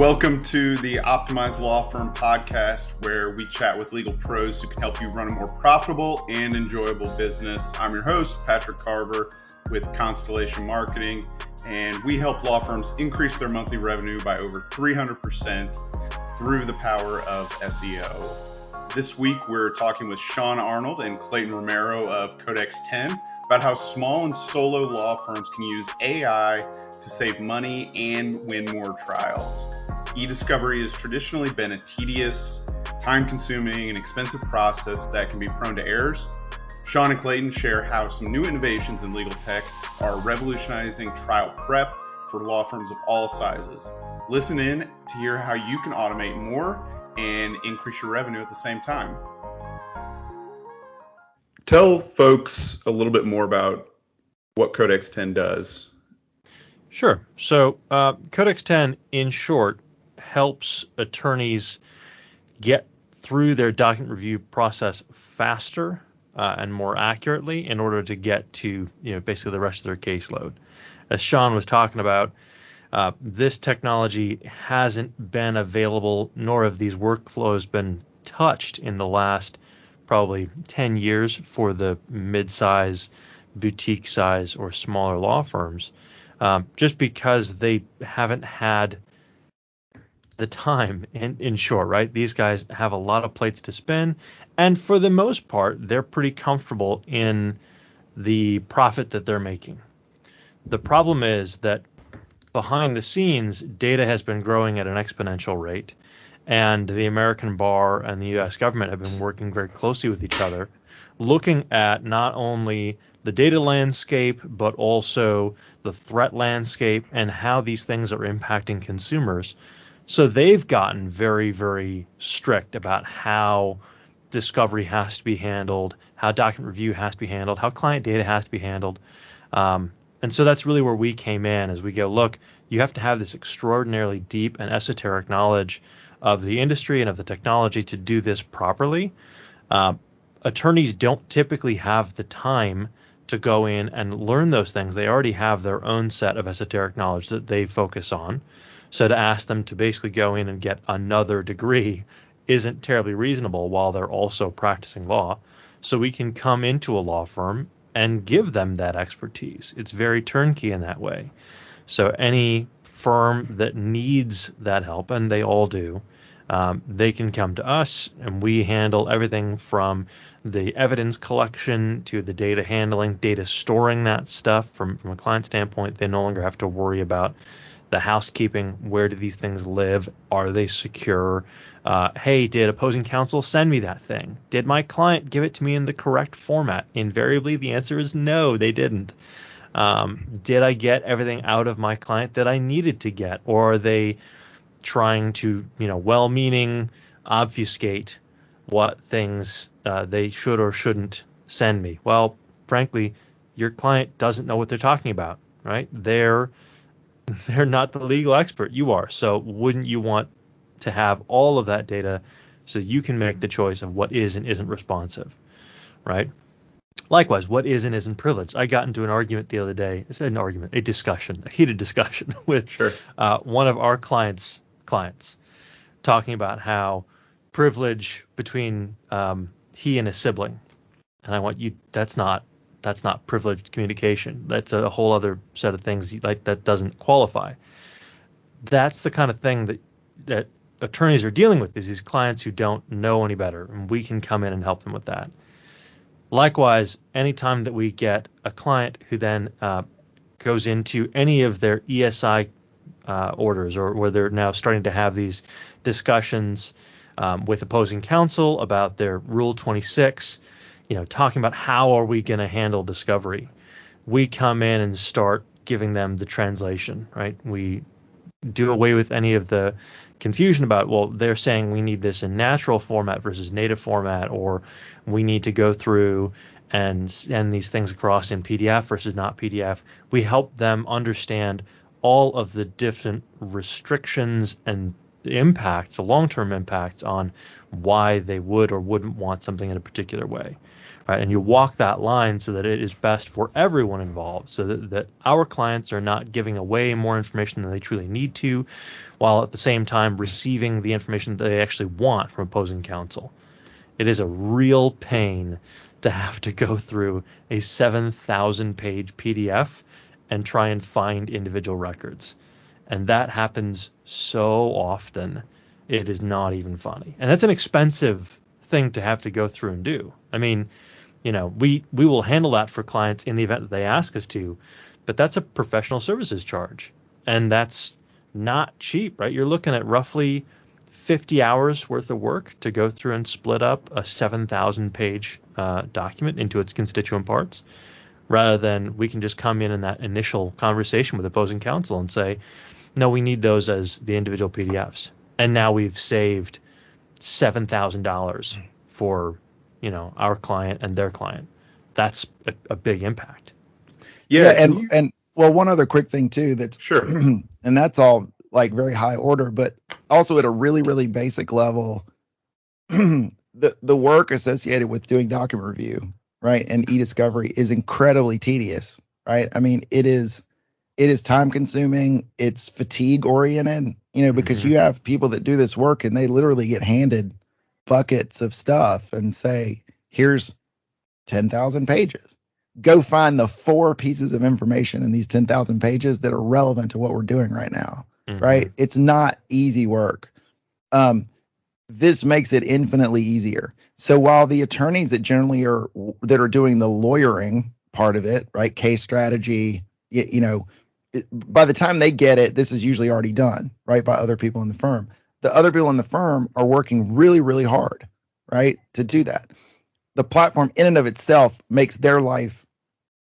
Welcome to the Optimized Law Firm podcast, where we chat with legal pros who can help you run a more profitable and enjoyable business. I'm your host, Patrick Carver with Constellation Marketing, and we help law firms increase their monthly revenue by over 300% through the power of SEO. This week, we're talking with Shawn Arnold and Clayton Romero of Codex 10 about how small and solo law firms can use AI to save money and win more trials. eDiscovery has traditionally been a tedious, time-consuming, and expensive process that can be prone to errors. Shawn and Clayton share how some new innovations in legal tech are revolutionizing trial prep for law firms of all sizes. Listen in to hear how you can automate more and increase your revenue at the same time. Tell folks a little bit more about what Codex 10 does. Sure. So Codex 10, in short, helps attorneys get through their document review process faster and more accurately in order to get to basically the rest of their caseload. As Shawn was talking about, this technology hasn't been available, nor have these workflows been touched in the last probably 10 years for the mid-size, boutique size, or smaller law firms, just because they haven't had the time, in short, right? These guys have a lot of plates to spin, and for the most part, they're pretty comfortable in the profit that they're making. The problem is that behind the scenes, data has been growing at an exponential rate, and the American bar and the U.S. government have been working very closely with each other, looking at not only the data landscape, but also the threat landscape and how these things are impacting consumers. So they've gotten very, very strict about how discovery has to be handled, how document review has to be handled, how client data has to be handled. And so that's really where we came in, as we go, look, you have to have this extraordinarily deep and esoteric knowledge of the industry and of the technology to do this properly. Attorneys don't typically have the time to go in and learn those things. They already have their own set of esoteric knowledge that they focus on. So to ask them to basically go in and get another degree isn't terribly reasonable while they're also practicing law. So we can come into a law firm and give them that expertise. It's very turnkey in that way. So any firm that needs that help, and they all do, they can come to us, and we handle everything from the evidence collection to the data handling, data storing that stuff. From a client standpoint, they no longer have to worry about the housekeeping. Where do these things live? Are they secure? Hey, did opposing counsel send me that thing? Did my client give it to me in the correct format? Invariably, the answer is no, they didn't. Did I get everything out of my client that I needed to get? Or are they trying to, well-meaning obfuscate what things they should or shouldn't send me? Well, frankly, your client doesn't know what they're talking about, right? They're not the legal expert. You are. So wouldn't you want to have all of that data so you can make the choice of what is and isn't responsive, right? Likewise, what is and isn't privileged. I got into an argument the other day. It's an argument, a heated discussion with one of our clients, talking about how privilege between he and his sibling. And I want you, that's not privileged communication. That's a whole other set of things that doesn't qualify. That's the kind of thing that attorneys are dealing with, is these clients who don't know any better, and we can come in and help them with that. Likewise, anytime that we get a client who then goes into any of their ESI orders, or where they're now starting to have these discussions with opposing counsel about their Rule 26, talking about how are we going to handle discovery, we come in and start giving them the translation, right? We do away with any of the confusion about, well, they're saying we need this in natural format versus native format, or we need to go through and send these things across in PDF versus not PDF. We help them understand all of the different restrictions and the impacts, the long-term impacts on why they would or wouldn't want something in a particular way, right? And you walk that line so that it is best for everyone involved, so that our clients are not giving away more information than they truly need to, while at the same time receiving the information that they actually want from opposing counsel. It is a real pain to have to go through a 7,000 page PDF and try and find individual records. And that happens so often, it is not even funny. And that's an expensive thing to have to go through and do. I mean, we will handle that for clients in the event that they ask us to, but that's a professional services charge. And that's not cheap, right? You're looking at roughly 50 hours worth of work to go through and split up a 7,000 page document into its constituent parts, rather than we can just come in that initial conversation with opposing counsel and say, no, we need those as the individual PDFs. And now we've saved $7,000 for, our client and their client. That's a big impact. Yeah. And well, one other quick thing too, that's sure. And that's all like very high order, but also at a really, really basic level, the work associated with doing document review, right, and eDiscovery is incredibly tedious, right? I mean, it is time consuming, it's fatigue oriented, because you have people that do this work and they literally get handed buckets of stuff and say, here's 10,000 pages. Go find the 4 pieces of information in these 10,000 pages that are relevant to what we're doing right now, right? It's not easy work. This makes it infinitely easier. So while the attorneys that are doing the lawyering part of it, right, case strategy, by the time they get it, this is usually already done, right, by other people in the firm. The other people in the firm are working really, really hard, right, to do that. The platform in and of itself makes their life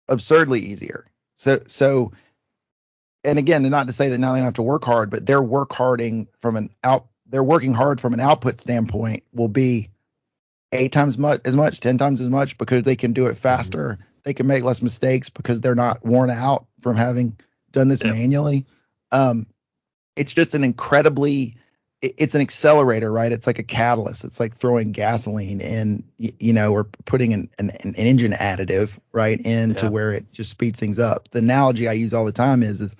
absurdly easier. So, and again, not to say that now they don't have to work hard, but they're working hard from an output standpoint will be 8 times as much, 10 times as much, because they can do it faster. They can make less mistakes because they're not worn out from having done this manually. It's just it's an accelerator, right? It's like a catalyst. It's like throwing gasoline in, or putting an engine additive right into where it just speeds things up. The analogy I use all the time is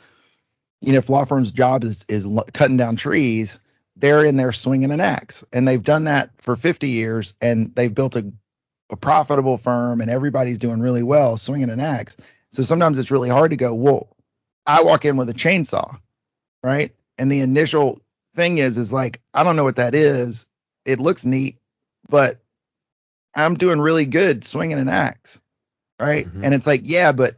if law firm's job is cutting down trees, they're in there swinging an axe, and they've done that for 50 years, and they've built a profitable firm, and everybody's doing really well swinging an axe. So sometimes it's really hard to go, well, I walk in with a chainsaw, right? And the initial thing is like, I don't know what that is. It looks neat, but I'm doing really good swinging an axe, right? And it's like, yeah, but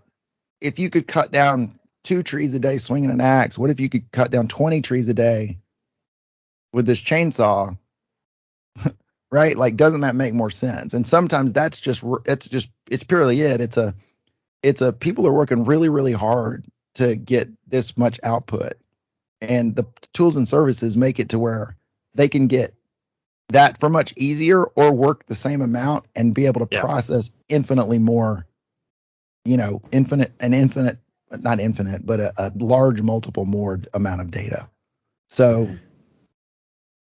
if you could cut down 2 trees a day swinging an axe, what if you could cut down 20 trees a day with this chainsaw? Right? Like, doesn't that make more sense? And sometimes it's purely it. It's a people are working really, really hard to get this much output. And the tools and services make it to where they can get that for much easier, or work the same amount and be able to process infinitely more, not infinite, but a large multiple more amount of data. So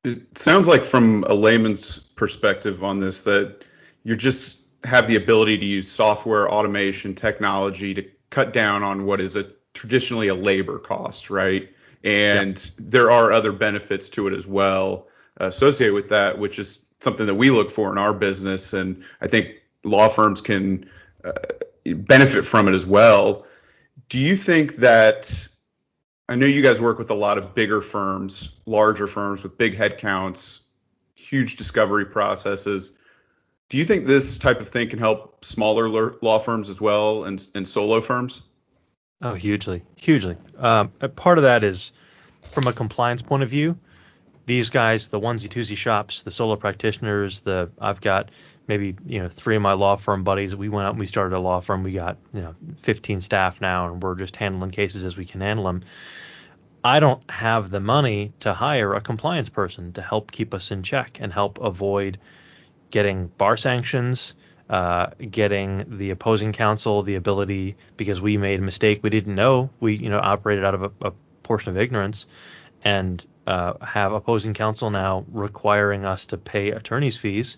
it sounds like, from a layman's perspective on this, that you just have the ability to use software, automation, technology to cut down on what is traditionally a labor cost, right? And there are other benefits to it as well associated with that, which is something that we look for in our business. And I think law firms can benefit from it as well. Do you think that, I know you guys work with a lot of bigger firms, larger firms with big headcounts, huge discovery processes. Do you think this type of thing can help smaller law firms as well, and solo firms? Oh, hugely. Part of that is from a compliance point of view. These guys, the onesie twosie shops, the solo practitioners, I've got maybe 3 of my law firm buddies. We went out and we started a law firm. We got 15 staff now, and we're just handling cases as we can handle them. I don't have the money to hire a compliance person to help keep us in check and help avoid getting bar sanctions, getting the opposing counsel the ability, because we made a mistake we didn't know, we operated out of a portion of ignorance, and have opposing counsel now requiring us to pay attorney's fees.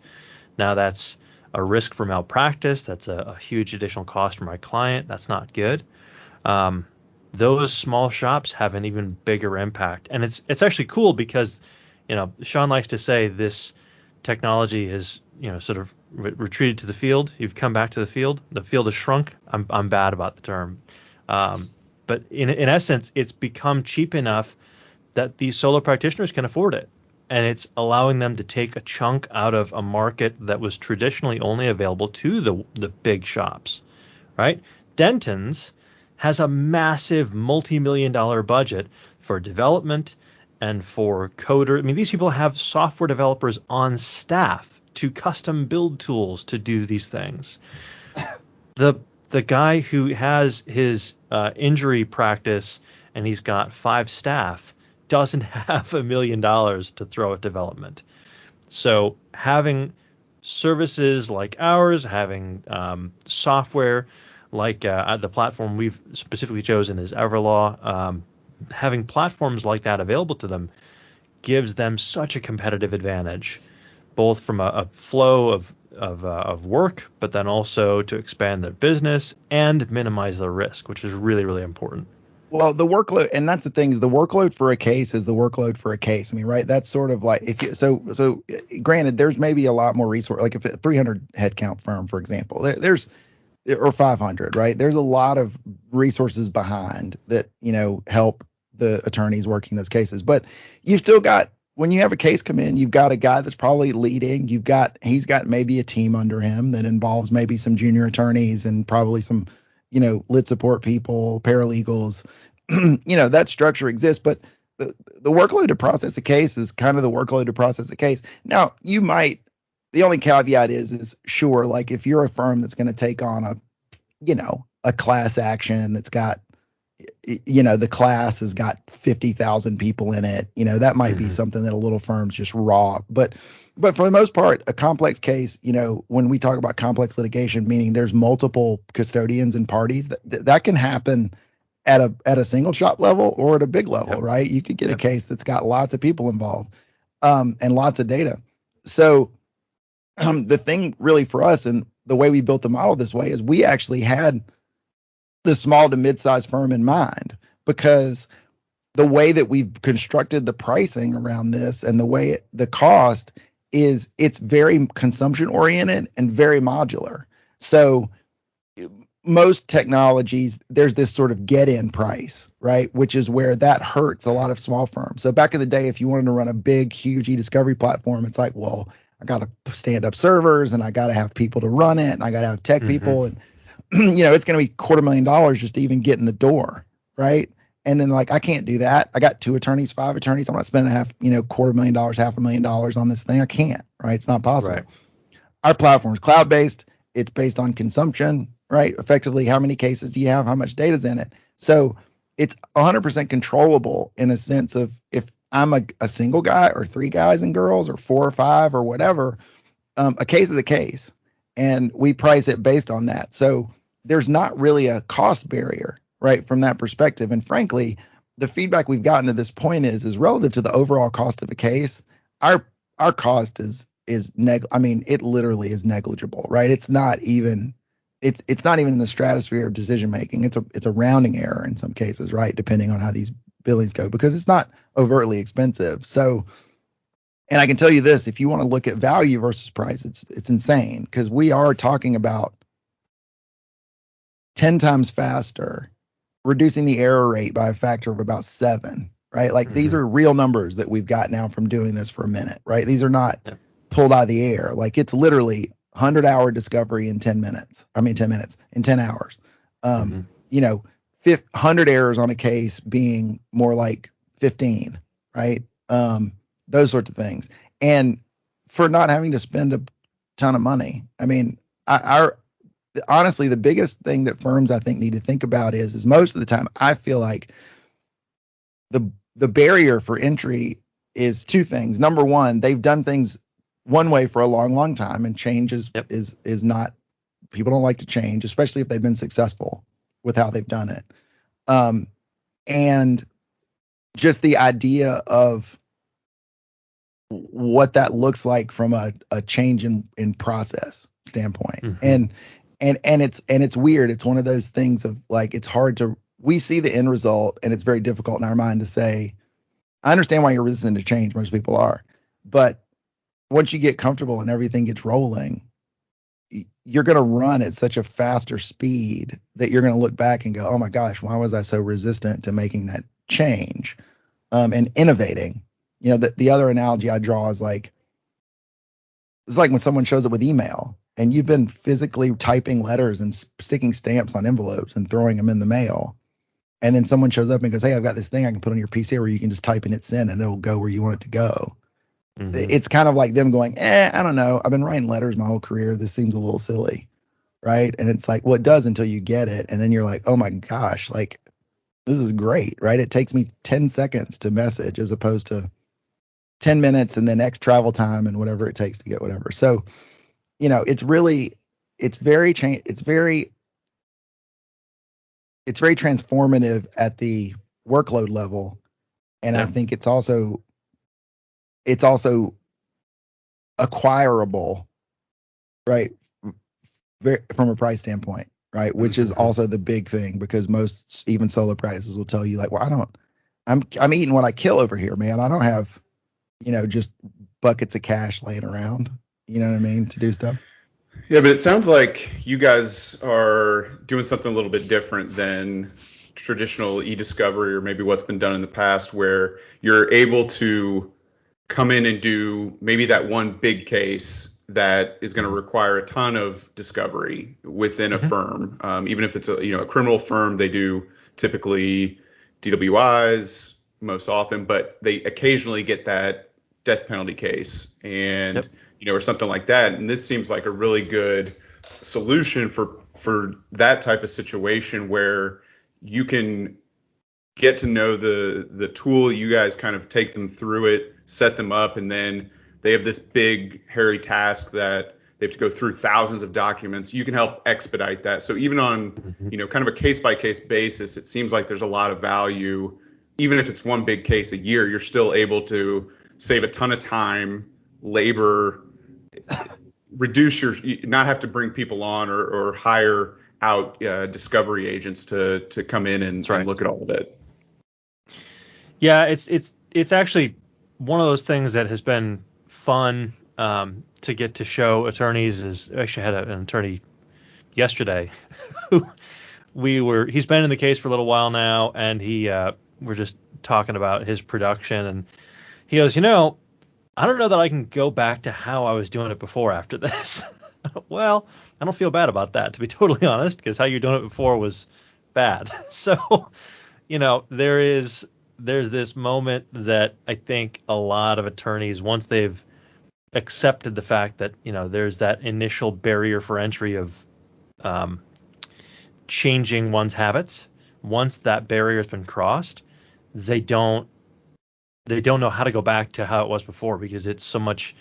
Now that's a risk for malpractice. That's a huge additional cost for my client. That's not good. Those small shops have an even bigger impact. And it's actually cool because, Shawn likes to say this technology is, sort of retreated to the field. You've come back to the field. The field has shrunk. I'm bad about the term. But in essence, it's become cheap enough that these solo practitioners can afford it. And it's allowing them to take a chunk out of a market that was traditionally only available to the big shops, right? Denton's has a massive multi-million-dollar budget for development and for coder. I mean, these people have software developers on staff to custom build tools to do these things. The guy who has his injury practice and he's got 5 staff doesn't have $1 million to throw at development. So having services like ours, having software like the platform we've specifically chosen is Everlaw, having platforms like that available to them gives them such a competitive advantage, both from a flow of work, but then also to expand their business and minimize their risk, which is really, really important. Well, the workload, and that's the thing, is the workload for a case is the workload for a case. I mean, right? That's sort of like if you, so granted, there's maybe a lot more resource, like if a 300 headcount firm, for example, there's or 500, right? There's a lot of resources behind that, help the attorneys working those cases. But you still got, when you have a case come in, you've got a guy that's probably leading. He's got maybe a team under him that involves maybe some junior attorneys and probably some, lit support people, paralegals. That structure exists, but the workload to process a case is kind of the workload to process a case. Now, the only caveat is sure, like if you're a firm that's going to take on a class action that's got, the class has got 50,000 people in it, that might be something that a little firm's just raw. But for the most part, a complex case, when we talk about complex litigation, meaning there's multiple custodians and parties, that can happen at a single shop level or at a big level, right? You could get a case that's got lots of people involved, and lots of data. So the thing really for us and the way we built the model this way is we actually had the small to mid-sized firm in mind, because the way that we've constructed the pricing around this and the way the cost is, it's very consumption oriented and very modular. So most technologies, there's this sort of get-in price, right? Which is where that hurts a lot of small firms. So back in the day, if you wanted to run a big, huge eDiscovery platform, it's like, well, I got to stand up servers and I got to have people to run it and I got to have tech people. And, it's going to be $250,000 just to even get in the door. Right. And then like, I can't do that. I got 2 attorneys, 5 attorneys. I'm not spending $250,000, $500,000 on this thing. I can't, right? It's not possible. Right. Our platform is cloud-based. It's based on consumption, right? Effectively, how many cases do you have? How much data's in it? So it's 100% controllable in a sense of, if I'm a single guy or 3 guys and girls or 4 or 5 or whatever, a case is a case, and we price it based on that. So there's not really a cost barrier, right, from that perspective. And frankly, the feedback we've gotten to this point is relative to the overall cost of a case, our cost it literally is negligible, right? It's not even in the stratosphere of decision making. It's a rounding error in some cases, right, depending on how these billings go, because it's not overtly expensive. So, and I can tell you this, if you want to look at value versus price, it's insane, because we are talking about 10 times faster, reducing the error rate by a factor of about 7, right? Like these are real numbers that we've got now from doing this for a minute, right? These are not pulled out of the air. Like it's literally 100-hour discovery in 10 minutes. I mean, 10 minutes in 10 hours. 100 errors on a case being more like 15, right? Those sorts of things. And for not having to spend a ton of money. I mean, honestly, the biggest thing that firms I think need to think about is most of the time I feel like the barrier for entry is 2 things. Number one, they've done things one way for a long, long time, and change is not, people don't like to change, especially if they've been successful with how they've done it. And just the idea of what that looks like from a change in process. standpoint. Mm-hmm. And it's weird. It's one of those things of like, it's hard to, we see the end result and it's very difficult in our mind to say, I understand why you're resistant to change. Most people are, but once you get comfortable and everything gets rolling, you're going to run at such a faster speed that you're going to look back and go, oh my gosh, why was I so resistant to making that change and innovating? You know, the other analogy I draw is like, it's like when someone shows up with email and you've been physically typing letters and sticking stamps on envelopes and throwing them in the mail. And then someone shows up and goes, hey, I've got this thing I can put on your PC where you can just type and hit send and it'll go where you want it to go. Mm-hmm. It's kind of like them going, I don't know. I've been writing letters my whole career. This seems a little silly. Right. And it's like, well, it does until you get it. And then you're like, oh my gosh, like this is great. Right. It takes me 10 seconds to message as opposed to 10 minutes and then X travel time and whatever it takes to get whatever. So, you know, it's very transformative at the workload level. And Yeah. I think it's also acquirable, right? From a price standpoint, right? Which is also the big thing because most even solo practices will tell you like, well, I'm eating what I kill over here, man. I don't have, you know, just buckets of cash laying around, you know what I mean, to do stuff. Yeah, but it sounds like you guys are doing something a little bit different than traditional eDiscovery or maybe what's been done in the past, where you're able to come in and do maybe that one big case that is going to require a ton of discovery within a firm. Even if it's a criminal firm, they do typically DWIs most often, but they occasionally get that death penalty case and or something like that. And this seems like a really good solution for that type of situation where you can get to know the tool. You guys kind of take them through it, set them up, and then they have this big hairy task that they have to go through thousands of documents. You can help expedite that. So even on kind of a case by case basis, it seems like there's a lot of value. Even if it's one big case a year, you're still able to save a ton of time, labor, reduce not have to bring people on or hire out discovery agents to come in and look at all of it. Yeah, it's actually one of those things that has been fun to get to show attorneys. Is actually had an attorney yesterday who he's been in the case for a little while now, and we're just talking about his production, and he goes, I don't know that I can go back to how I was doing it before after this. Well, I don't feel bad about that, to be totally honest, because how you're doing it before was bad. So, there's this moment that I think a lot of attorneys, once they've accepted the fact that, there's that initial barrier for entry of changing one's habits, once that barrier has been crossed, they don't know how to go back to how it was before, because it's so much,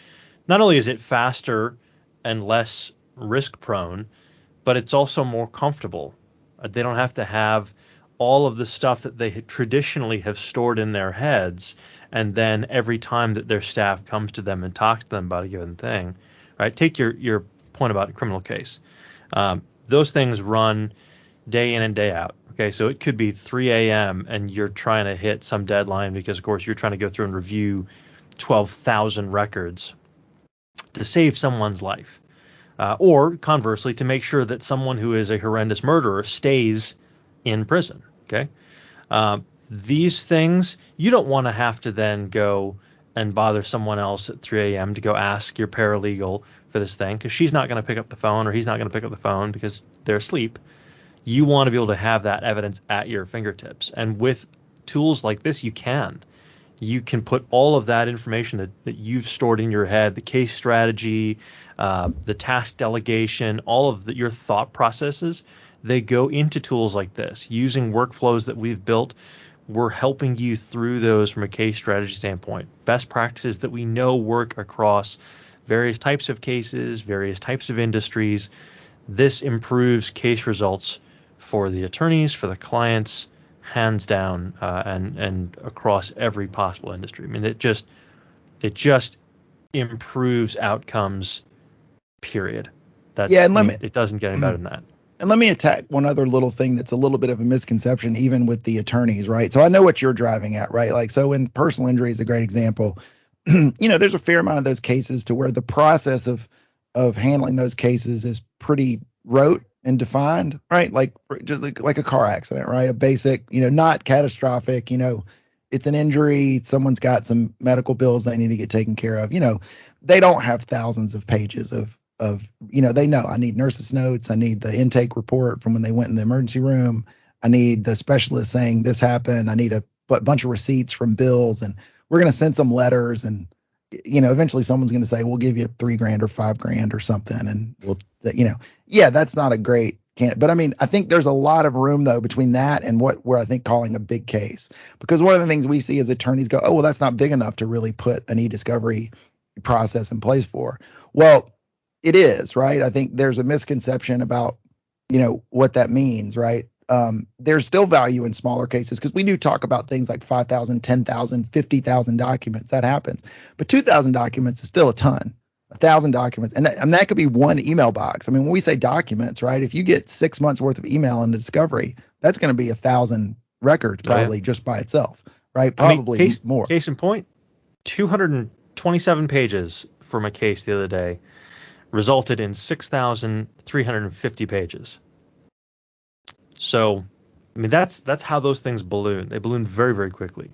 not only is it faster and less risk prone, but it's also more comfortable. They don't have to have all of the stuff that they traditionally have stored in their heads, and then every time that their staff comes to them and talks to them about a given thing, right? Take your point about a criminal case. Those things run day in and day out. Okay, so it could be 3 a.m. and you're trying to hit some deadline because, of course, you're trying to go through and review 12,000 records to save someone's life. Or conversely, to make sure that someone who is a horrendous murderer stays in prison. Okay, these things you don't want to have to then go and bother someone else at 3 a.m. to go ask your paralegal for this thing, because she's not going to pick up the phone, or he's not going to pick up the phone because they're asleep. You want to be able to have that evidence at your fingertips, and with tools like this, you can put all of that information that you've stored in your head, the case strategy, the task delegation, all of your thought processes, they go into tools like this. Using workflows that we've built, we're helping you through those from a case strategy standpoint. Best practices that we know work across various types of cases, various types of industries. This improves case results for the attorneys, for the clients, hands down, and across every possible industry. I mean, it just improves outcomes, period. It doesn't get any better than that. And let me attack one other little thing that's a little bit of a misconception, even with the attorneys, right? So I know what you're driving at, right? Like, so in personal injury is a great example. There's a fair amount of those cases to where the process of handling those cases is pretty rote and defined, right? Like just like a car accident, right? A basic, not catastrophic, it's an injury. Someone's got some medical bills they need to get taken care of. They don't have thousands of pages of they know I need nurse's notes. I need the intake report from when they went in the emergency room. I need the specialist saying this happened. I need a bunch of receipts from bills, and we're going to send some letters, and eventually someone's going to say, we'll give you $3,000 or $5,000 or something. And that's not a great but I mean, I think there's a lot of room though between that and what we're, I think, calling a big case, because one of the things we see as attorneys go, oh, well, that's not big enough to really put an eDiscovery process in place for. Well, it is, right? I think there's a misconception about, what that means, right? There's still value in smaller cases because we do talk about things like 5,000, 10,000, 50,000 documents. That happens. But 2,000 documents is still a ton. 1,000 documents. And that could be one email box. I mean, when we say documents, right? If you get 6 months worth of email in Discovery, that's going to be 1,000 records probably just by itself, right? Probably more. Case in point, 227 pages from a case the other day resulted in 6,350 pages. So, I mean, that's how those things balloon. They balloon very, very quickly.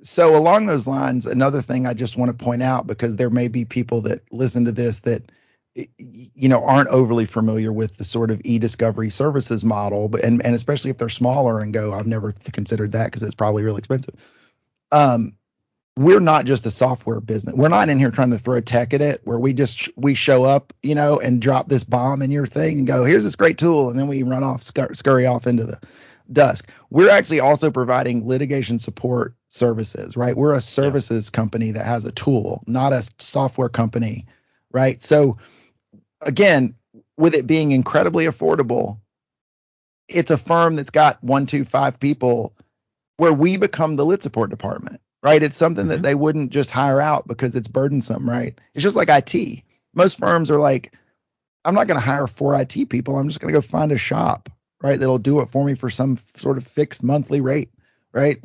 So along those lines, another thing I just want to point out, because there may be people that listen to this that, aren't overly familiar with the sort of eDiscovery services model, but and especially if they're smaller and go, I've never considered that because it's probably really expensive. We're not just a software business. We're not in here trying to throw tech at it where we show up, and drop this bomb in your thing and go, here's this great tool. And then we run off, scurry off into the dusk. We're actually also providing litigation support services, right? We're a services company that has a tool, not a software company, right? So again, with it being incredibly affordable, it's a firm that's got 1, 2, 5 people where we become the lit support department. Right. It's something that they wouldn't just hire out because it's burdensome. Right. It's just like IT. Most firms are like, I'm not going to hire 4 IT people. I'm just going to go find a shop. Right. That'll do it for me for some sort of fixed monthly rate. Right.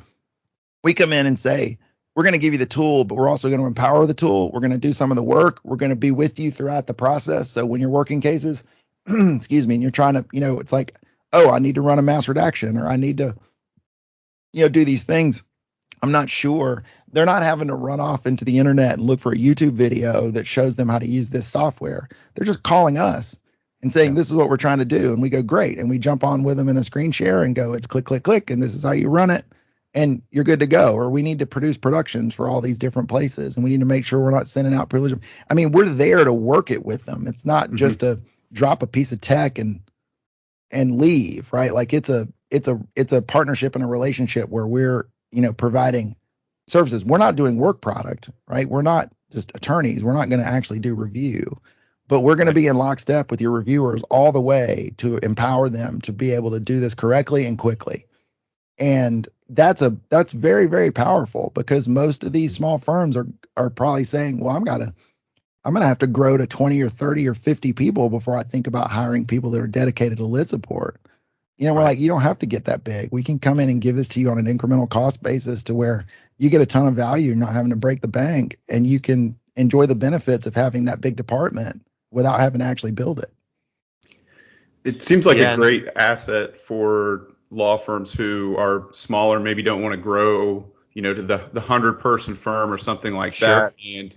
We come in and say, we're going to give you the tool, but we're also going to empower the tool. We're going to do some of the work. We're going to be with you throughout the process. So when you're working cases, excuse me, and you're trying to, it's like, oh, I need to run a mass redaction, or I need to, do these things. I'm not sure. They're not having to run off into the internet and look for a YouTube video that shows them how to use this software. They're just calling us and saying, this is what we're trying to do. And we go, great. And we jump on with them in a screen share and go, it's click, click, click. And this is how you run it. And you're good to go. Or we need to produce productions for all these different places. And we need to make sure we're not sending out privilege. I mean, we're there to work it with them. It's not just to drop a piece of tech and leave, right? Like it's a partnership and a relationship where we're, providing services. We're not doing work product, right? We're not just attorneys. We're not going to actually do review, but we're going to be in lockstep with your reviewers all the way to empower them to be able to do this correctly and quickly. And that's very, very powerful, because most of these small firms are probably saying, well, I'm going to have to grow to 20 or 30 or 50 people before I think about hiring people that are dedicated to lit support. We're like, you don't have to get that big. We can come in and give this to you on an incremental cost basis to where you get a ton of value, not having to break the bank, and you can enjoy the benefits of having that big department without having to actually build it. It seems like a great asset for law firms who are smaller, maybe don't want to grow, to the 100-person firm or something like that. And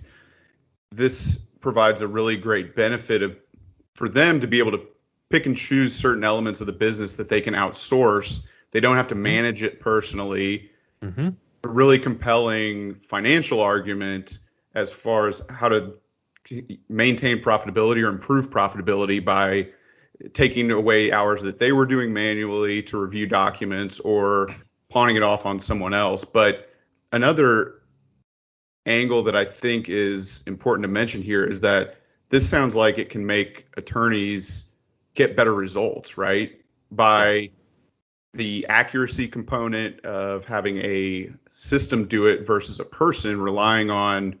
this provides a really great benefit for them to be able to pick and choose certain elements of the business that they can outsource. They don't have to manage it personally. A really compelling financial argument as far as how to maintain profitability or improve profitability by taking away hours that they were doing manually to review documents or pawning it off on someone else. But another angle that I think is important to mention here is that this sounds like it can make attorneys get better results, right? By the accuracy component of having a system do it versus a person relying on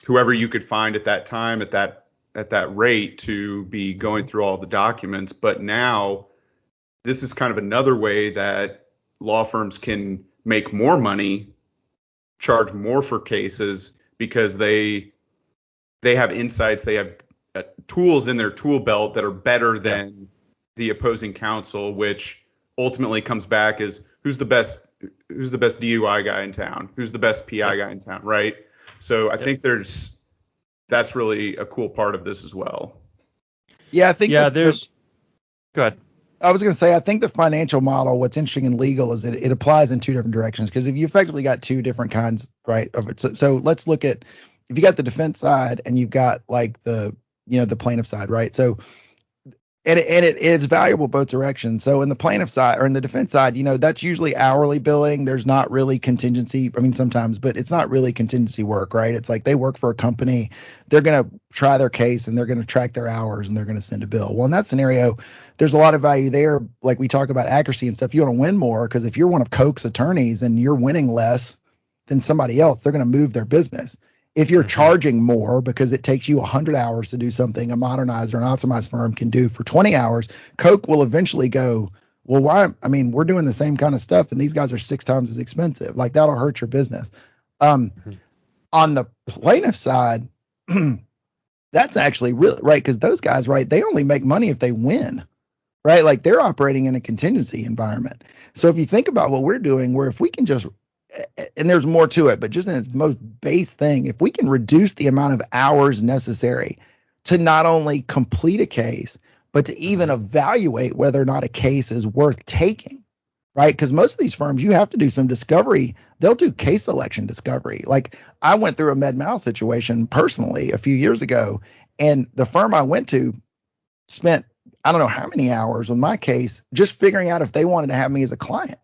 whoever you could find at that time, at that that rate to be going through all the documents. But now this is kind of another way that law firms can make more money, charge more for cases, because they have insights, they have tools in their tool belt that are better than the opposing counsel, which ultimately comes back as who's the best DUI guy in town, who's the best PI guy in town, right? So I think that's really a cool part of this as well. Yeah, I think there's go ahead. I was going to say, I think the financial model, what's interesting in legal is that it applies in two different directions, because if you effectively got two different kinds, right, of it. So let's look at, if you got the defense side and you've got like the plaintiff side, right? So it's valuable both directions. So in the plaintiff side or in the defense side, that's usually hourly billing. There's not really contingency. I mean, sometimes, but it's not really contingency work, right? It's like they work for a company. They're going to try their case and they're going to track their hours and they're going to send a bill. Well, in that scenario, there's a lot of value there. Like we talk about accuracy and stuff. You want to win more, because if you're one of Coke's attorneys and you're winning less than somebody else, they're going to move their business. If you're charging more because it takes you 100 hours to do something a modernized or an optimized firm can do for 20 hours, Coke will eventually go, well, why? I mean, we're doing the same kind of stuff and these guys are 6 times as expensive. Like, that'll hurt your business. On the plaintiff side, that's actually really right, because those guys, right, they only make money if they win, right? Like, they're operating in a contingency environment. So if you think about what we're doing, where if we can just, and there's more to it, but just in its most base thing, if we can reduce the amount of hours necessary to not only complete a case, but to even evaluate whether or not a case is worth taking, right? Because most of these firms, you have to do some discovery. They'll do case selection discovery. Like, I went through a med mal situation personally a few years ago, and the firm I went to spent, I don't know how many hours on my case just figuring out if they wanted to have me as a client,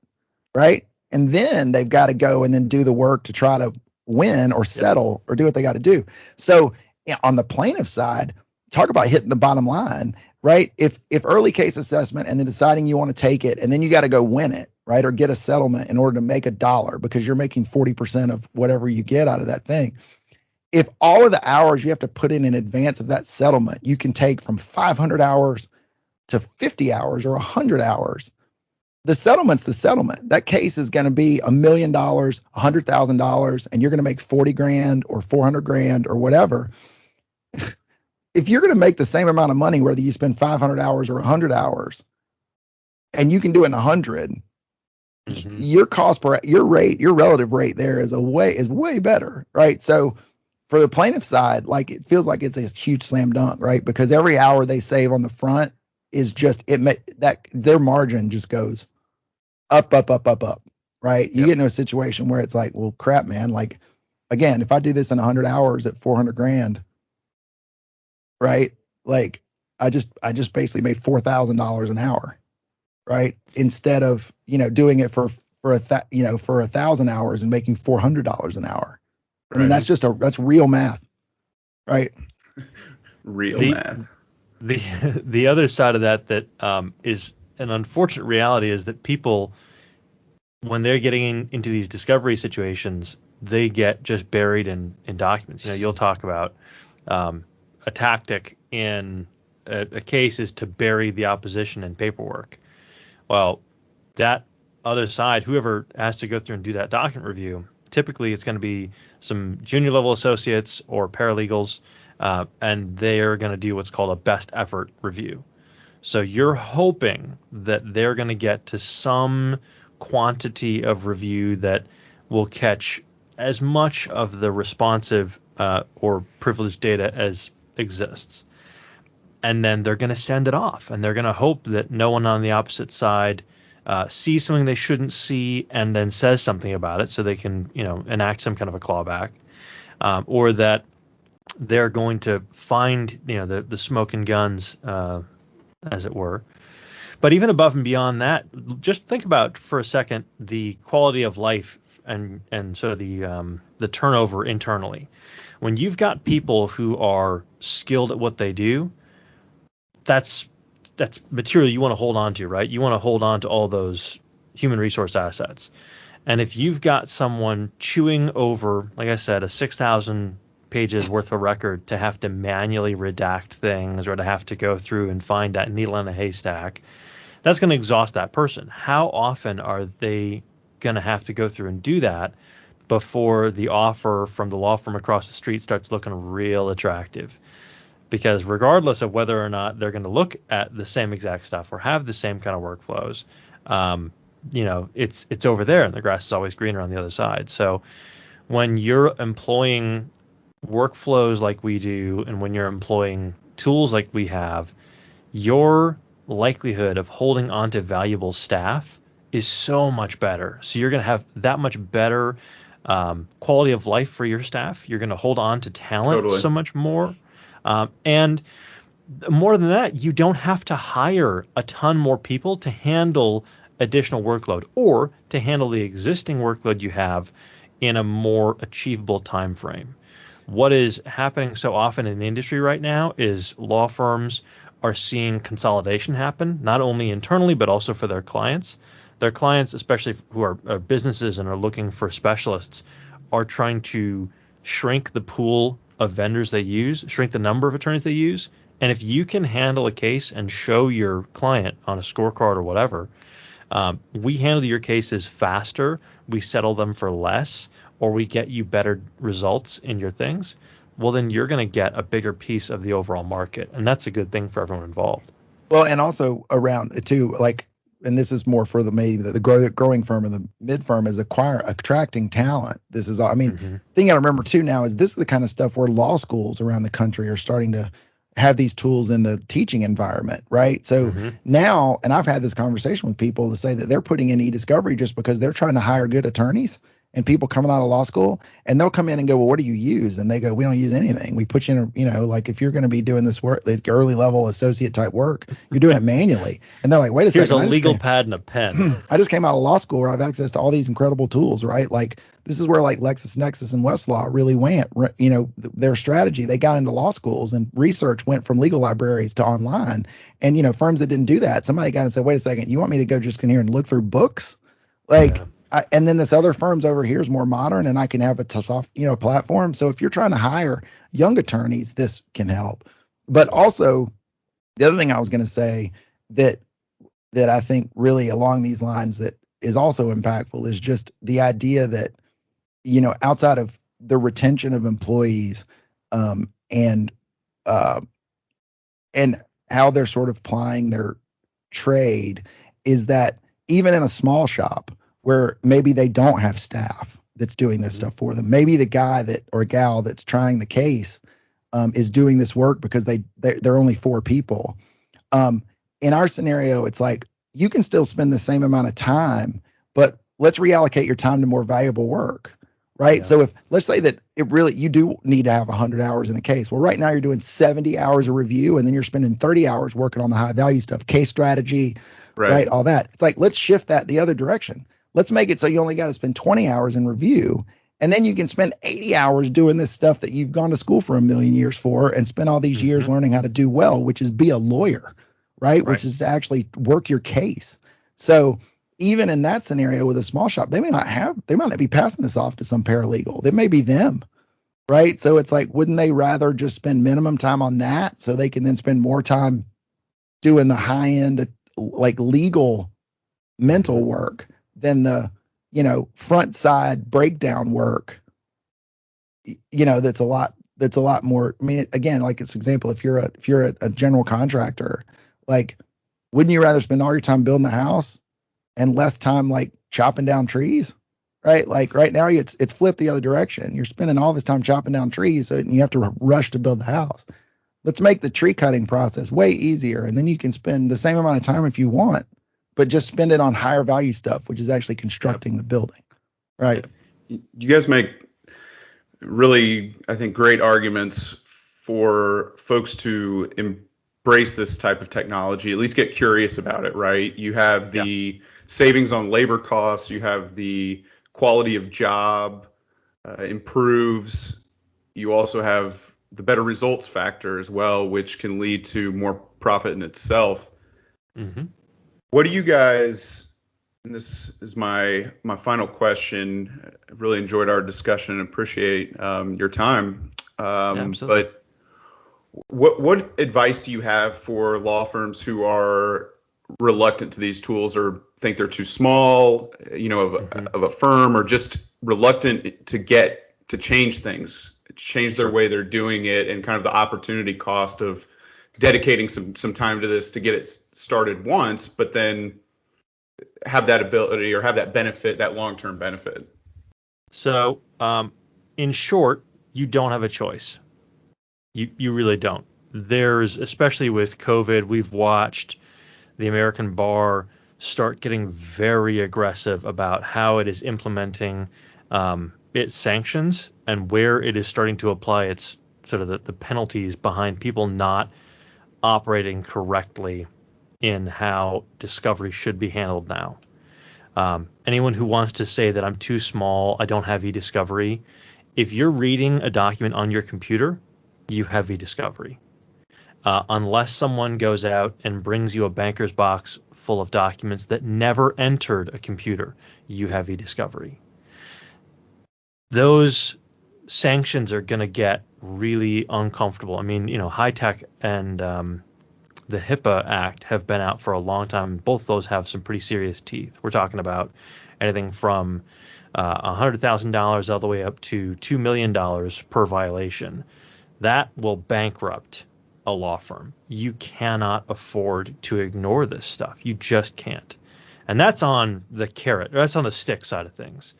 right? And then they've got to go and then do the work to try to win or settle or do what they got to do. So on the plaintiff side, talk about hitting the bottom line, right? If early case assessment and then deciding you want to take it, and then you got to go win it, right? Or get a settlement in order to make $1, because you're making 40% of whatever you get out of that thing. If all of the hours you have to put in advance of that settlement, you can take from 500 hours to 50 hours or 100 hours, the settlement's the settlement. That case is going to be $1 million, $100,000, and you're going to make 40 grand or 400 grand or whatever. If you're going to make the same amount of money, whether you spend 500 hours or 100 hours, and you can do it in 100, your cost per, your relative rate there is way better, right? So for the plaintiff side, like, it feels like it's a huge slam dunk, right? Because every hour they save on the front is just, that their margin just goes up, right? You get into a situation where it's like, well, crap, man. Like, again, if I do this in 100 hours at 400 grand, right? Like, I just basically made $4,000 an hour, right? Instead of, doing it for 1,000 hours and making $400 an hour. I mean, that's real math, right? Real math. The other side of that is an unfortunate reality is that people, when they're getting into these discovery situations, they get just buried in documents. You'll talk about a tactic in a case is to bury the opposition in paperwork. Well, that other side, whoever has to go through and do that document review, typically it's going to be some junior level associates or paralegals, and they're going to do what's called a best effort review. So you're hoping that they're going to get to some quantity of review that will catch as much of the responsive or privileged data as exists. And then they're going to send it off, and they're going to hope that no one on the opposite side sees something they shouldn't see and then says something about it so they can, enact some kind of a clawback, or that they're going to find, the smoke and guns, as it were. But even above and beyond that, just think about for a second the quality of life and sort of the turnover internally. When you've got people who are skilled at what they do, that's material you want to hold on to, right? You want to hold on to all those human resource assets. And if you've got someone chewing over, like I said, a 6,000 pages worth of record to have to manually redact things or to have to go through and find that needle in a haystack. That's going to exhaust that person. How often are they going to have to go through and do that before the offer from the law firm across the street starts looking real attractive? Because regardless of whether or not they're going to look at the same exact stuff or have the same kind of workflows, it's over there and the grass is always greener on the other side. So when you're employing workflows like we do, and when you're employing tools like we have, your likelihood of holding on to valuable staff is so much better. So you're going to have that much better quality of life for your staff. You're going to hold on to talent so much more. And more than that, you don't have to hire a ton more people to handle additional workload or to handle the existing workload you have in a more achievable time frame. What is happening so often in the industry right now is law firms are seeing consolidation happen, not only internally, but also for their clients. Their clients, especially who are businesses and are looking for specialists, are trying to shrink the pool of vendors they use, shrink the number of attorneys they use. And if you can handle a case and show your client on a scorecard or whatever, we handle your cases faster, we settle them for less, or we get you better results in your things, well, then you're going to get a bigger piece of the overall market. And that's a good thing for everyone involved. Well, and also around it too, and this is more for the growing firm and the mid firm, is attracting talent. This is, thing I remember too now is this is the kind of stuff where law schools around the country are starting to have these tools in the teaching environment, right? So now, and I've had this conversation with people to say that they're putting in eDiscovery just because they're trying to hire good attorneys and people coming out of law school, and they'll come in and go, well, what do you use? And they go, we don't use anything. We put you in, if you're going to be doing this work, like early level associate type work, you're doing it manually. And they're like, wait a second. Here's a legal pad and a pen. I just came out of law school where I have access to all these incredible tools, right? Like this is where like LexisNexis and Westlaw really went, their strategy. They got into law schools and research went from legal libraries to online. And, firms that didn't do that, somebody got and said, wait a second, you want me to go just in here and look through books? And then this other firm's over here is more modern, and I can have a soft, platform. So if you're trying to hire young attorneys, this can help. But also, the other thing I was going to say that I think really along these lines that is also impactful is just the idea that, outside of the retention of employees, and how they're sort of plying their trade, is that even in a small shop, where maybe they don't have staff that's doing this stuff for them. Maybe the guy or gal that's trying the case is doing this work because they're only 4 people. In our scenario, it's like you can still spend the same amount of time, but let's reallocate your time to more valuable work, right? Yeah. So if let's say that you do need to have 100 hours in a case. Well, right now you're doing 70 hours of review, and then you're spending 30 hours working on the high value stuff, case strategy, right? All that. It's like let's shift that the other direction. Let's make it so you only got to spend 20 hours in review, and then you can spend 80 hours doing this stuff that you've gone to school for a million years for and spend all these years learning how to do well, which is be a lawyer, right? Which is to actually work your case. So even in that scenario with a small shop, they might not be passing this off to some paralegal. It may be them, right? So it's like, wouldn't they rather just spend minimum time on that so they can then spend more time doing the high end, like legal mental work than the, front side breakdown work, that's a lot more. I mean, again, like it's example, if you're a general contractor, like, wouldn't you rather spend all your time building the house and less time like chopping down trees, right? Like right now it's flipped the other direction. You're spending all this time chopping down trees, and you have to rush to build the house. Let's make the tree cutting process way easier, and then you can spend the same amount of time if you want, but just spend it on higher value stuff, which is actually constructing the building, right? You guys make really, I think, great arguments for folks to embrace this type of technology, at least get curious about it, right? You have the savings on labor costs, you have the quality of job improves, you also have the better results factor as well, which can lead to more profit in itself. What do you guys, and this is my final question, I've really enjoyed our discussion and appreciate your time. Absolutely. But what advice do you have for law firms who are reluctant to these tools or think they're too small, of a firm, or just reluctant to change things, change their Sure. way they're doing it, and kind of the opportunity cost of dedicating some time to this to get it started once, but then have that ability or have that benefit, that long-term benefit? So, in short, you don't have a choice. You really don't. There's, especially with COVID, we've watched the American bar start getting very aggressive about how it is implementing its sanctions and where it is starting to apply its sort of the penalties behind people not operating correctly in how discovery should be handled now. Anyone who wants to say that I'm too small, I don't have eDiscovery, if you're reading a document on your computer, you have eDiscovery. Unless someone goes out and brings you a banker's box full of documents that never entered a computer, you have eDiscovery. Those sanctions are going to get really uncomfortable. I mean, high tech and the HIPAA Act have been out for a long time. Both those have some pretty serious teeth. We're talking about anything from $100,000 all the way up to $2 million per violation. That will bankrupt a law firm. You cannot afford to ignore this stuff. You just can't. And that's on the carrot. That's on the stick side of things.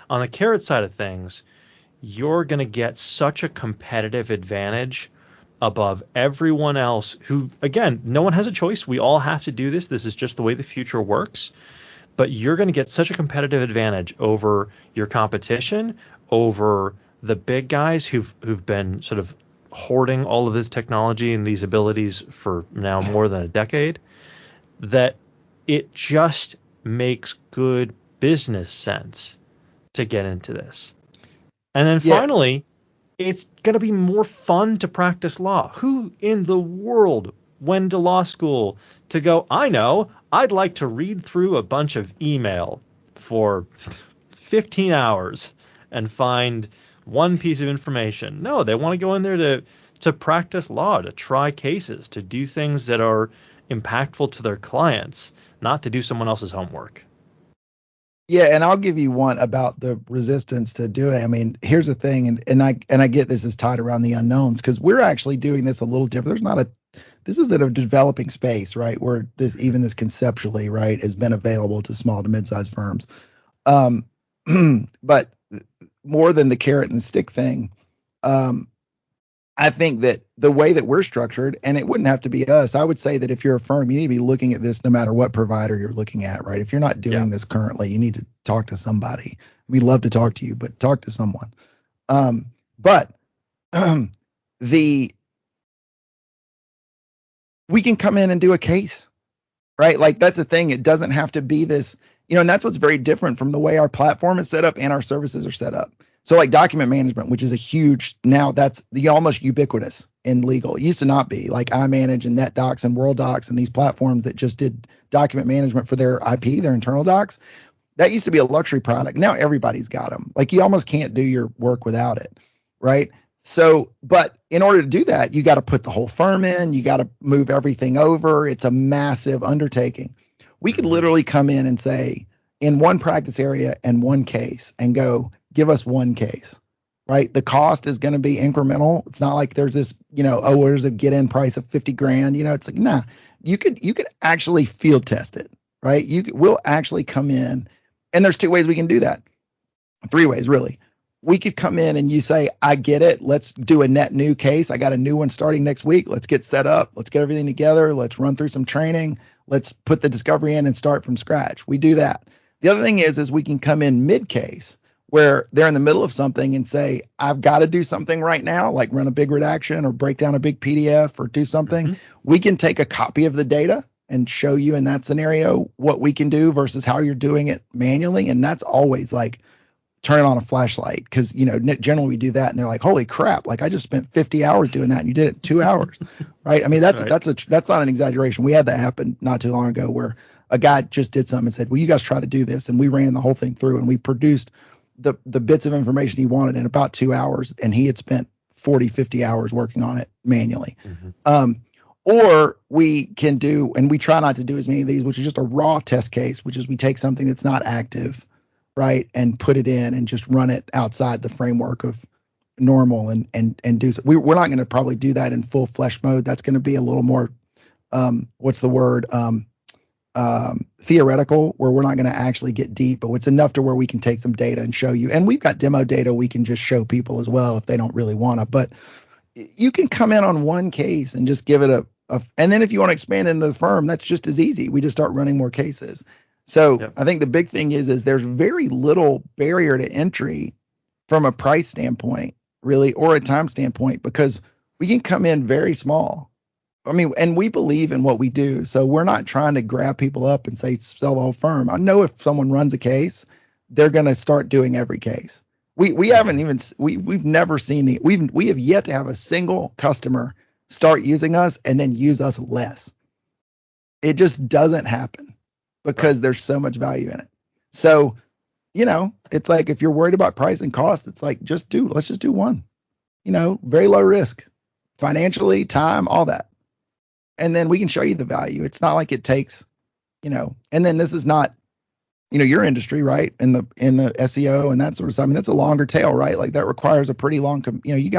On the carrot side of things, you're going to get such a competitive advantage above everyone else who, again, no one has a choice. We all have to do this. This is just the way the future works. But you're going to get such a competitive advantage over your competition, over the big guys who've been sort of hoarding all of this technology and these abilities for now more than a decade, that it just makes good business sense to get into this. And then finally, it's going to be more fun to practice law. Who in the world went to law school to go, I know, I'd like to read through a bunch of email for 15 hours and find one piece of information? No, they want to go in there to practice law, to try cases, to do things that are impactful to their clients, not to do someone else's homework. Yeah, and I'll give you one about the resistance to do it. I mean, here's the thing, and I get this is tied around the unknowns because we're actually doing this a little different. This is in a developing space, right? Where this conceptually, right, has been available to small to mid-sized firms. But more than the carrot and stick thing, I think that the way that we're structured, and it wouldn't have to be us, I would say that if you're a firm, you need to be looking at this no matter what provider you're looking at, right? If you're not doing this currently, you need to talk to somebody. We'd love to talk to you, but talk to someone. We can come in and do a case, right? Like that's the thing. It doesn't have to be this, and that's what's very different from the way our platform is set up and our services are set up. So like document management, which is a huge, now that's almost ubiquitous in legal. It used to not be. Like iManage and NetDocs and WorldDocs and these platforms that just did document management for their IP, their internal docs. That used to be a luxury product. Now everybody's got them. Like you almost can't do your work without it, right? So, but in order to do that, you got to put the whole firm in, you got to move everything over. It's a massive undertaking. We could literally come in and say, in one practice area and one case, and go, give us one case, right? The cost is going to be incremental. It's not like there's this, there's a get in price of 50 grand. It's like, nah, you could actually field test it, right? We'll actually come in, and there's two ways we can do that. Three ways, really. We could come in and you say, I get it. Let's do a net new case. I got a new one starting next week. Let's get set up. Let's get everything together. Let's run through some training. Let's put the discovery in and start from scratch. We do that. The other thing is we can come in mid-case where they're in the middle of something and say, I've got to do something right now, like run a big redaction or break down a big PDF or do something. We can take a copy of the data and show you in that scenario what we can do versus how you're doing it manually. And that's always like turning on a flashlight because, generally we do that and they're like, holy crap, like I just spent 50 hours doing that and you did it in 2 hours, right? I mean, that's not an exaggeration. We had that happen not too long ago where a guy just did something and said, well, you guys try to do this. And we ran the whole thing through and we produced the bits of information he wanted in about 2 hours. And he had spent 40, 50 hours working on it manually. Or we can do, and we try not to do as many of these, which is just a raw test case, which is we take something that's not active, right, and put it in and just run it outside the framework of normal and do so. We're not going to probably do that in full flesh mode. That's going to be a little more, theoretical, where we're not going to actually get deep, but it's enough to where we can take some data and show you. And we've got demo data we can just show people as well if they don't really want to. But you can come in on one case and just give it and then if you want to expand into the firm, that's just as easy. We just start running more cases. So yep. I think the big thing is there's very little barrier to entry from a price standpoint, really, or a time standpoint, because we can come in very small. I mean, and we believe in what we do. So we're not trying to grab people up and say, sell the whole firm. I know if someone runs a case, they're going to start doing every case. We haven't even, we've never seen we have yet to have a single customer start using us and then use us less. It just doesn't happen because there's so much value in it. So, it's like, if you're worried about price and cost, it's like, let's just do one, very low risk, financially, time, all that. And then we can show you the value. It's not like it takes, and then this is not, your industry, right? In the SEO and that sort of stuff. I mean, that's a longer tail, right? Like that requires a pretty long, you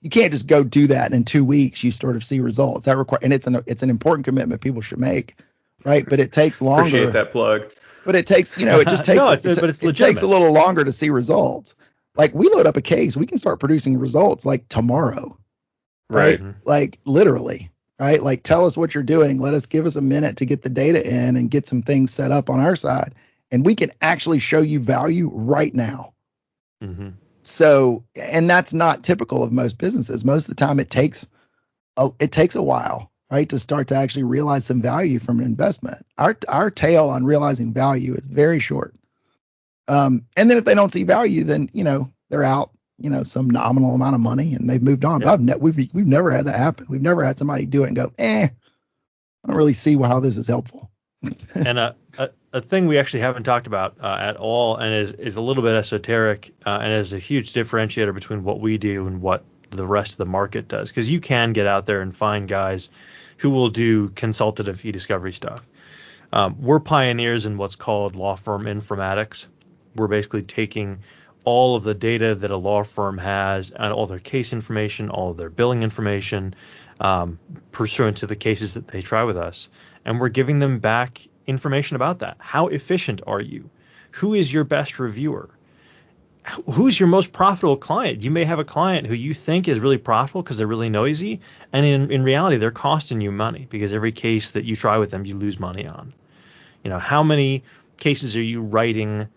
can't just go do that and in 2 weeks you sort of see results. And it's an important commitment people should make, right? But it takes longer. Appreciate that plug. But it takes, it just takes, it takes a little longer to see results. Like we load up a case, we can start producing results like tomorrow, right? Like literally. Right? Like, tell us what you're doing. Give us a minute to get the data in and get some things set up on our side. And we can actually show you value right now. So, and that's not typical of most businesses. Most of the time it takes a while, right, to start to actually realize some value from an investment. Our tail on realizing value is very short. And then if they don't see value, then, they're out, some nominal amount of money and they've moved on. Yeah. But we've never had that happen. We've never had somebody do it and go, I don't really see how this is helpful. And a thing we actually haven't talked about at all, and is a little bit esoteric, and is a huge differentiator between what we do and what the rest of the market does. Because you can get out there and find guys who will do consultative eDiscovery stuff. We're pioneers in what's called law firm informatics. We're basically taking all of the data that a law firm has and all their case information, all of their billing information, pursuant to the cases that they try with us. And we're giving them back information about that. How efficient are you? Who is your best reviewer? Who's your most profitable client? You may have a client who you think is really profitable because they're really noisy. And in reality, they're costing you money because every case that you try with them, you lose money on. How many cases are you writing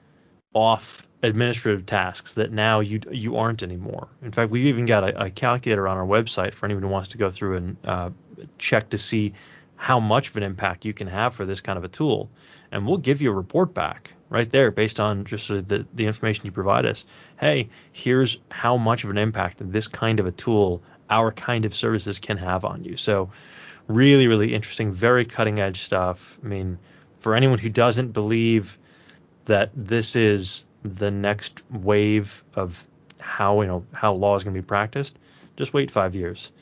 off administrative tasks that now you aren't anymore? In fact, we've even got a calculator on our website for anyone who wants to go through and check to see how much of an impact you can have for this kind of a tool. And we'll give you a report back right there based on just the information you provide us. Hey, here's how much of an impact this kind of a tool, our kind of services can have on you. So really, really interesting, very cutting edge stuff. I mean, for anyone who doesn't believe that this is the next wave of how law is going to be practiced, just wait 5 years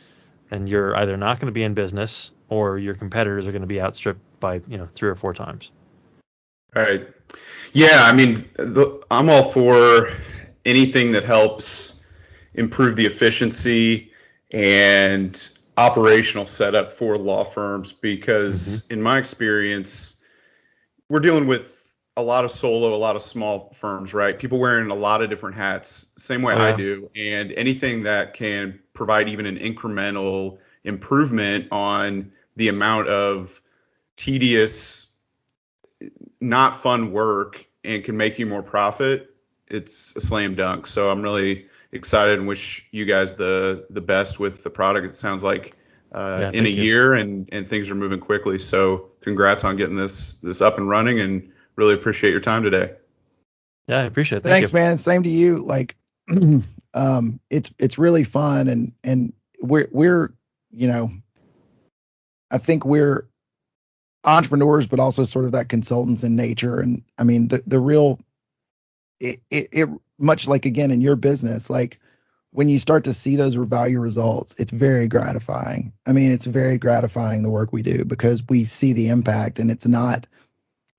and you're either not going to be in business or your competitors are going to be outstripped by 3 or 4 times. Right. Yeah, I mean, I'm all for anything that helps improve the efficiency and operational setup for law firms, because in my experience, we're dealing with a lot of a lot of small firms, right? People wearing a lot of different hats, same way I do. And anything that can provide even an incremental improvement on the amount of tedious, not fun work and can make you more profit, it's a slam dunk. So I'm really excited and wish you guys the best with the product. It sounds like in a year and things are moving quickly. So congrats on getting this up and running, and really appreciate your time today. Yeah, I appreciate it. Thanks, man. Same to you. Like, it's really fun, and we're I think we're entrepreneurs, but also sort of that consultants in nature. And I mean, the real, it much like, again, in your business, like when you start to see those value results, it's very gratifying. I mean, it's very gratifying the work we do because we see the impact, and it's not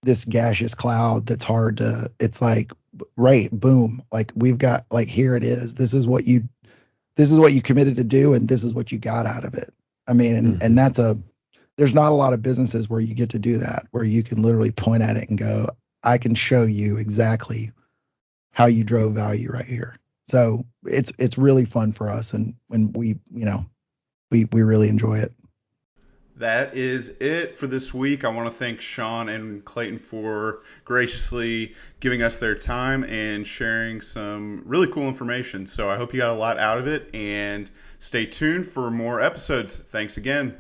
this gaseous cloud that's hard to. It's like, right, boom, like we've got, like, here it is. This is what you committed to do, and this is what you got out of it. I mean, and there's not a lot of businesses where you get to do that, where you can literally point at it and go, I can show you exactly how you drove value right here. So it's really fun for us, and when we really enjoy it. That is it for this week. I want to thank Shawn and Clayton for graciously giving us their time and sharing some really cool information. So I hope you got a lot out of it, and stay tuned for more episodes. Thanks again.